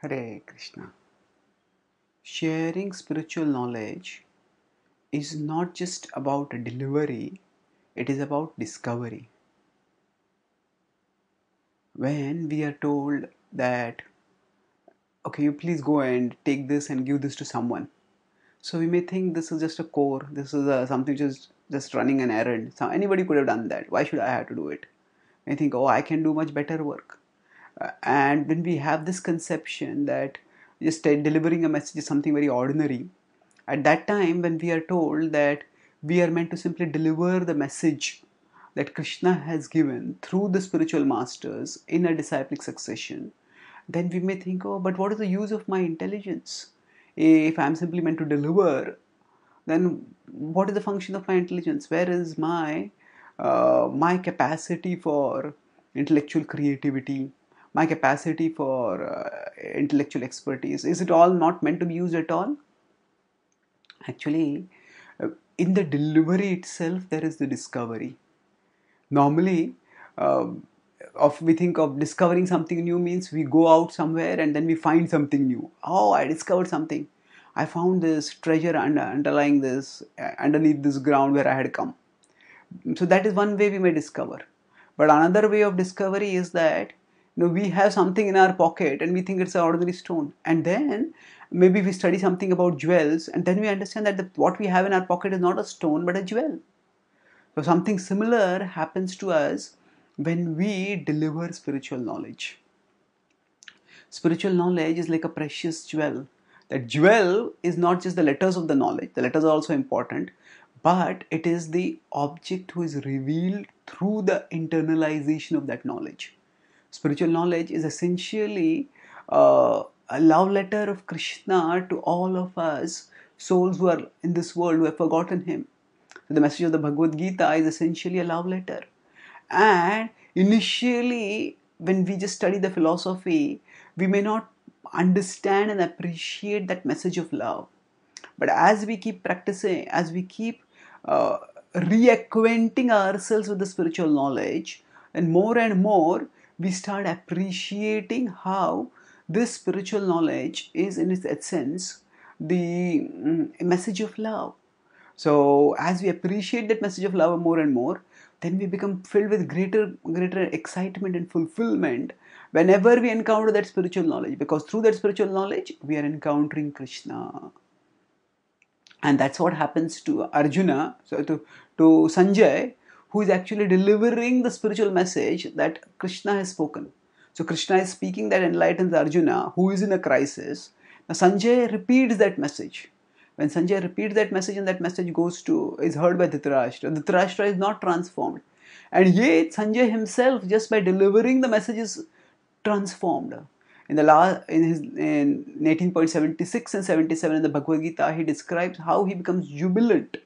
Hare Krishna. Sharing spiritual knowledge is not just about delivery, it is about discovery. When we are told that, okay, you please go and take this and give this to someone. So we may think this is just a core, this is something just running an errand. So anybody could have done that. Why should I have to do it? I think, oh, I can do much better work. And when we have this conception that just delivering a message is something very ordinary, at that time when we are told that we are meant to simply deliver the message that Krishna has given through the spiritual masters in a disciplic succession, then we may think, oh, but what is the use of my intelligence? If I am simply meant to deliver, then what is the function of my intelligence? Where is my capacity for intellectual creativity, my capacity for intellectual expertise? Is it all not meant to be used at all? Actually, in the delivery itself, there is the discovery. Normally, uh, we think of discovering something new means we go out somewhere and then we find something new. Oh, I discovered something. I found this treasure underlying this, underneath this ground where I had come. So that is one way we may discover. But another way of discovery is that we have something in our pocket and we think it's an ordinary stone, and then maybe we study something about jewels and then we understand that what we have in our pocket is not a stone but a jewel. So something similar happens to us when we deliver spiritual knowledge. Spiritual knowledge is like a precious jewel. That jewel is not just the letters of the knowledge, the letters are also important, but it is the object who is revealed through the internalization of that knowledge. Spiritual knowledge is essentially a love letter of Krishna to all of us souls who are in this world who have forgotten Him. So the message of the Bhagavad-gita is essentially a love letter. And initially, when we just study the philosophy, we may not understand and appreciate that message of love. But as we keep practicing, as we keep reacquainting ourselves with the spiritual knowledge, and more, we start appreciating how this spiritual knowledge is, in its essence, the message of love. So as we appreciate that message of love more and more, then we become filled with greater excitement and fulfillment whenever we encounter that spiritual knowledge, because through that spiritual knowledge we are encountering Krishna. And that's what happens to Arjuna, so to Sanjay, who is actually delivering the spiritual message that Krishna has spoken. So Krishna is speaking that enlightens Arjuna, who is in a crisis. Now Sanjay repeats that message. When Sanjay repeats that message and that message is heard by Dhritarashtra, Dhritarashtra is not transformed. And yet Sanjay himself, just by delivering the message, is transformed. In 18.76 and 77 in the Bhagavad Gita, he describes how he becomes jubilant.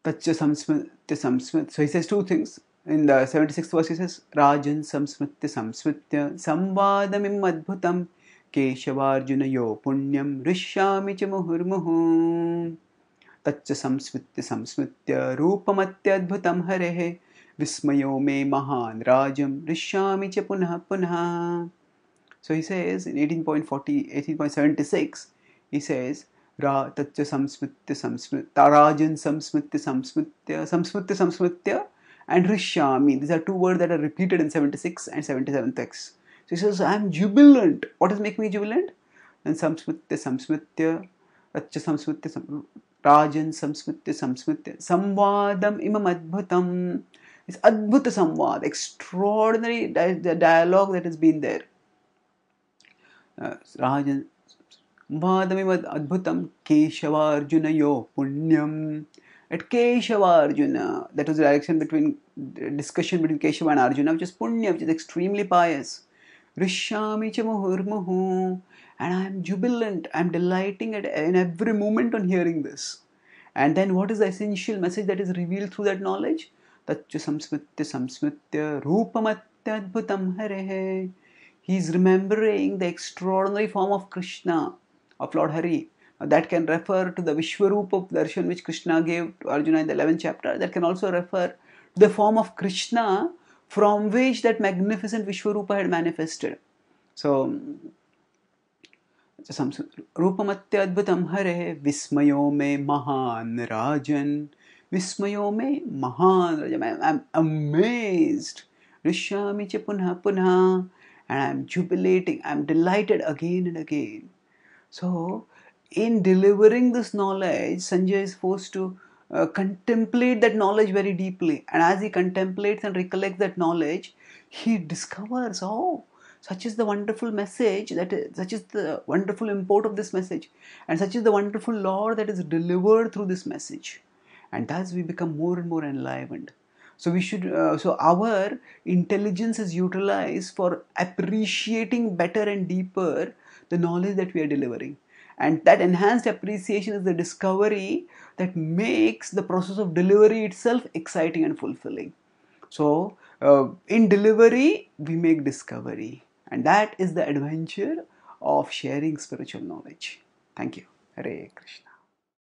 Tacha samsmritya samsmrit. So he says two things. In the 76th verse, he says, Rajan samsmritya samsmritya samvadamim adbhutam keshavarjunayo punyam rishyami cha muhurmuhu. Tacha samsmritya samsmritya rupamatya adbhutam harehe vismayo me mahan rajam rishyami cha punah punah. So he says in 18.76, he says, Tatya samsmritya samsmritya, Tarajan samsmritya samsmritya, samsmritya samsmritya, and Rishyami. These are two words that are repeated in 76 and 77 texts. So he says, I am jubilant. What does make me jubilant? And samsmritya samsmritya, Tatya samsmritya, Rajan samsmritya samsmritya, samvadam imam adbhutam. It's adbhuta samvad, extraordinary dialogue that has been there. Rajan Madhamivad Adbhutam Keshavarjunayo Punyam. At Keshavarjuna, that was the discussion between Keshava and Arjuna, which is Punya, which is extremely pious. Rishyami cha muhurmuhu. And I am jubilant, I am delighting in every moment on hearing this. And then what is the essential message that is revealed through that knowledge? Tatcha samsmritya samsmritya rupamatya adbhutam harehe. He is remembering the extraordinary form of Krishna, of Lord Hare. That can refer to the Vishwarupa darshan which Krishna gave to Arjuna in the 11th chapter. That can also refer to the form of Krishna from which that magnificent Vishwarupa had manifested. So, Rupamatya Hare Vismayo me Mahan Rajan. Vismayo me Mahan Rajan. I'm amazed. Rishyami cha punha punha. And I'm jubilating. I'm delighted again and again. So, in delivering this knowledge, Sanjay is forced to contemplate that knowledge very deeply. And as he contemplates and recollects that knowledge, he discovers, oh, such is the wonderful message, such is the wonderful import of this message, and such is the wonderful lore that is delivered through this message. And thus we become more and more enlivened. So so our intelligence is utilized for appreciating better and deeper the knowledge that we are delivering. And that enhanced appreciation is the discovery that makes the process of delivery itself exciting and fulfilling. So, in delivery, we make discovery. And that is the adventure of sharing spiritual knowledge. Thank you. Hare Krishna.